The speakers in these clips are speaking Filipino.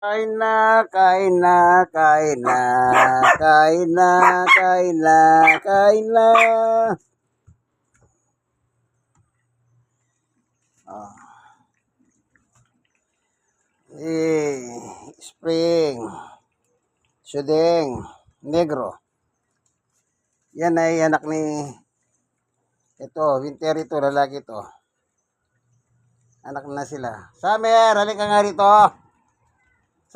Kain na, kain na, kain na, kain na, kain na, kain na. Oh. Spring, Sudeng, Negro. Yan ay anak ni ito, Winter ito, lalaki ito. Anak na sila. Summer, halika nga rito.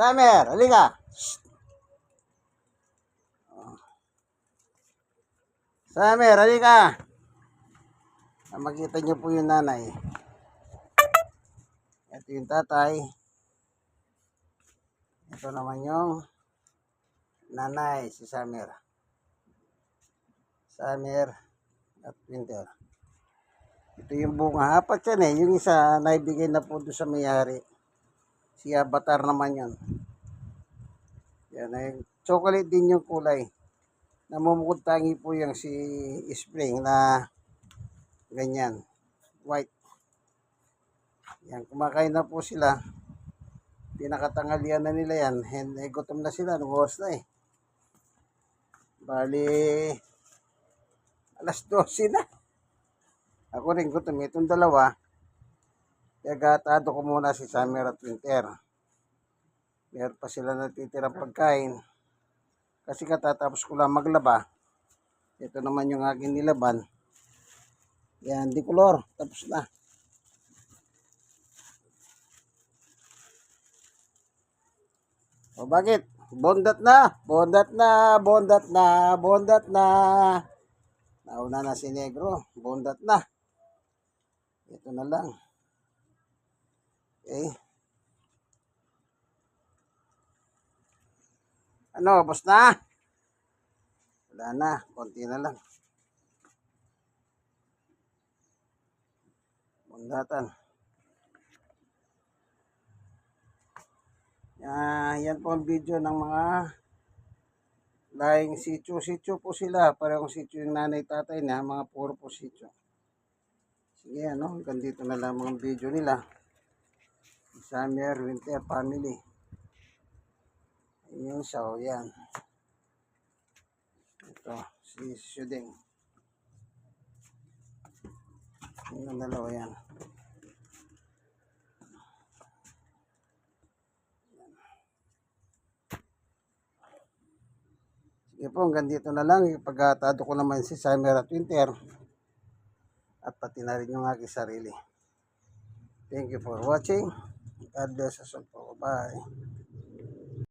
Summer, halika. Summer, halika. Makita niyo po yung nanay. Ito yung tatay. Ito naman yung nanay, si Summer. Summer at Winter. Ito yung bunga. Apat yan eh. Yung isa, naibigay na po doon sa may-ari. Si Avatar naman yun. Yan ay chocolate din yung kulay. Namumukod tangi po yung si Spring na ganyan. White. Yan, kumakain na po sila. Pinakatanghalian na nila yan. And gutom na sila. Nung oras na eh. Bali, alas 12 na. Ako rin gutom. Itong dalawa, gatado ko muna si Summer at Winter. Meron pa sila natitirang pagkain. Kasi katatapos ko lang maglaba. Ito naman yung aking nilaban. Yan, di color. Tapos na. O bakit? Bondat na. Bondat na. Bondat na. Bondat na. Nauna na si Negro. Bondat na. Ito na lang. Okay. Ano, boss na? Wala na. Konti na lang. Bondatan. Yan po ang video ng mga lahing sityo. Sityo po sila. Parehong sityo yung nanay tatay na. Mga puro po sityo. Sige, ano, hanggang dito na lang ang video nila. Summer, Winter, family. Yung so, yan. Ito, si Sudeng. Yung dalawa yan. Sige po, hanggang dito na lang. Ipaghatado ko naman si Summer at Winter. At pati na rin yung aking sarili. Thank you for watching. God bless us all po. Bye.